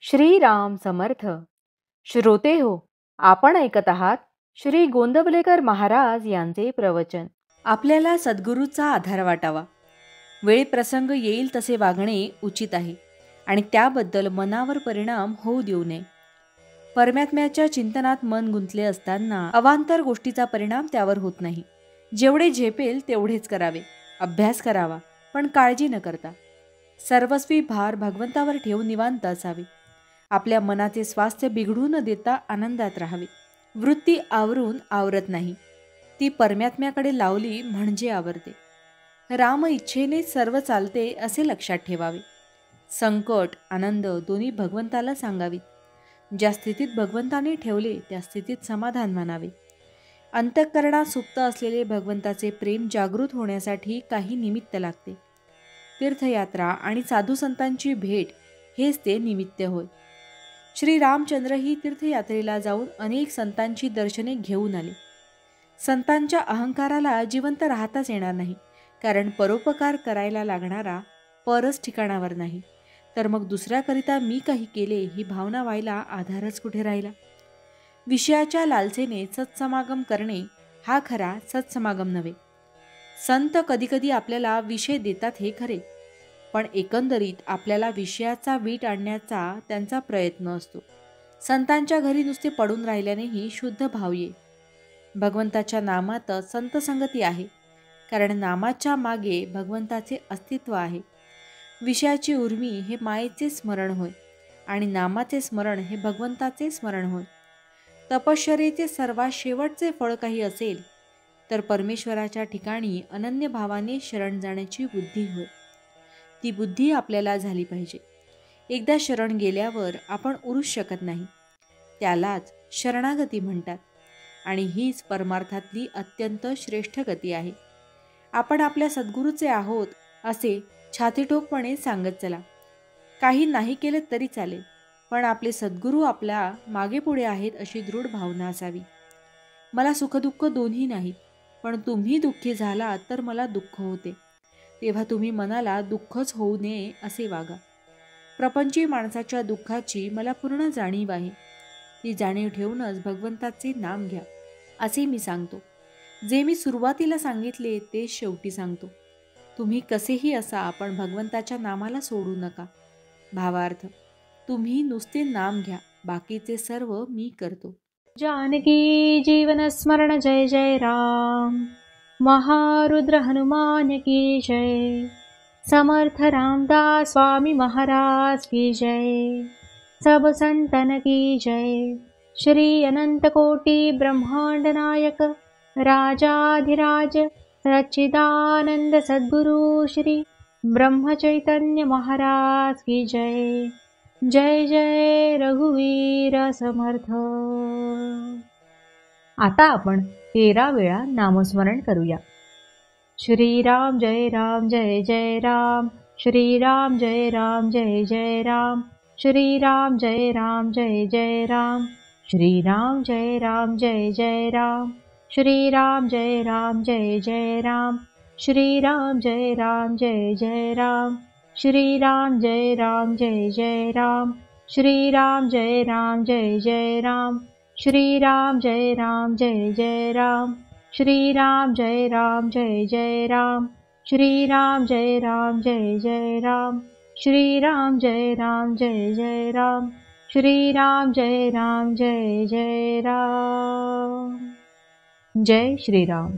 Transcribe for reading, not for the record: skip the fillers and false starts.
श्रीराम समर्थ. श्रोते हो, आपण ऐकत आहात श्री गोंदवलेकर महाराज यांचे प्रवचन. आपल्याला सद्गुरूचा आधार वाटावा. वेळ प्रसंग येईल तसे वागणे उचित आहे आणि त्याबद्दल मनावर परिणाम होऊ देऊ नये. परमात्म्याच्या चिंतनात मन गुंतले असताना अवांतर गोष्टीचा परिणाम त्यावर होत नाही. जेवढे झेपेल तेवढेच करावे. अभ्यास करावा, पण काळजी न करता. सर्वस्वी भार भगवंतावर ठेवून निवांत असावे. आपल्या मनाचे स्वास्थ्य बिघडू न देता आनंदात राहावे. वृत्ती आवरून आवरत नाही, ती परमात्म्याकडे लावली म्हणजे आवरते. राम इच्छेने सर्व चालते असे लक्षात ठेवावे. संकट आनंद दोन्ही भगवंताला सांगावीत. ज्या स्थितीत भगवंताने ठेवले त्या स्थितीत समाधान मानावे. अंतःकरणात सुप्त असलेले भगवंताचे प्रेम जागृत होण्यासाठी काही निमित्त लागते. तीर्थयात्रा आणि साधू संतांची भेट हेच ते निमित्त होय. श्री रामचंद्रही तीर्थयात्रेला जाऊन अनेक संतांची दर्शने घेऊन आले. संतांच्या अहंकाराला जिवंत राहताच येणार नाही, कारण परोपकार करायला लागणारा परच ठिकाणावर नाही, तर मग दुसऱ्याकरिता मी काही केले ही भावना व्हायला आधारच कुठे राहिला. विषयाच्या लालसेने सत्समागम करणे हा खरा सत्समागम नव्हे. संत कधीकधी आपल्याला विषय देतात हे खरे, पण एकंदरीत आपल्याला विषयाचा वीट आणण्याचा त्यांचा प्रयत्न असतो. संतांच्या घरी नुसते पडून राहिल्यानेही शुद्ध भाव ये. भगवंताच्या नामात संत संगती आहे, कारण नामाच्या मागे भगवंताचे अस्तित्व आहे. विषयाची उर्मी हे मायेचे स्मरण होय आणि नामाचे स्मरण हे भगवंताचे स्मरण होय. तपश्चर्येचे सर्वात शेवटचे फळ काही असेल तर परमेश्वराच्या ठिकाणी अनन्य भावाने शरण जाण्याची बुद्धी होय. ती बुद्धी आपल्याला झाली पाहिजे. एकदा शरण गेल्यावर आपण उरूच शकत नाही, त्यालाच शरणागती म्हणतात आणि हीच परमार्थातली अत्यंत श्रेष्ठ गती आहे. आपण आपल्या सद्गुरूचे आहोत असे छातीठोकपणे सांगत चला. काही नाही केले तरी चालेल, पण आपले सद्गुरू आपल्या मागे पुढे आहेत अशी दृढ भावना असावी. मला सुखदुःख दोन्ही नाहीत, पण तुम्ही दुःखी झाला तर मला दुःख होते, तेव्हा तुम्ही मनाला दुःखच होऊ नये असे वागा. प्रपंची माणसाच्या दुःखाची मला पूर्ण जाणीव आहे. ती जाणीव ठेवूनच भगवंताचे नाम घ्या असे मी सांगतो. जे मी सुरुवातीला सांगितले ते शेवटी सांगतो. तुम्ही कसेही असा, पण भगवंताच्या नामाला सोडू नका. भावार्थ, तुम्ही नुसते नाम घ्या, बाकीचे सर्व मी करतो. जानकी जीवन स्मरण जय जय राम. महारुद्र हनुमान की जय. समर्थ रामदास स्वामी महाराज की जय. सब संतन की जय. श्री अनंत कोटि ब्रह्मांड नायक राजाधिराज सच्चिदानंद सद्गुरु श्री ब्रह्म चैतन्य महाराज की जय. जय जय रघुवीर समर्थ. आता आपण 13 वेळा नामस्मरण करूया. श्रीराम जय राम जय जय राम. श्रीराम जय राम जय जय राम. श्रीराम जय राम जय जय राम. श्रीराम जय राम जय जय राम. श्रीराम जय राम जय जय राम. श्रीराम जय राम जय जय राम. श्रीराम जय राम जय जय राम. श्रीराम जय राम जय जय राम. श्रीराम जय राम जय जय राम. श्रीराम जय राम जय जय राम. श्रीराम जय राम जय जय राम. श्रीराम जय राम जय जय राम. श्रीराम जय राम जय जय राम. जय श्रीराम.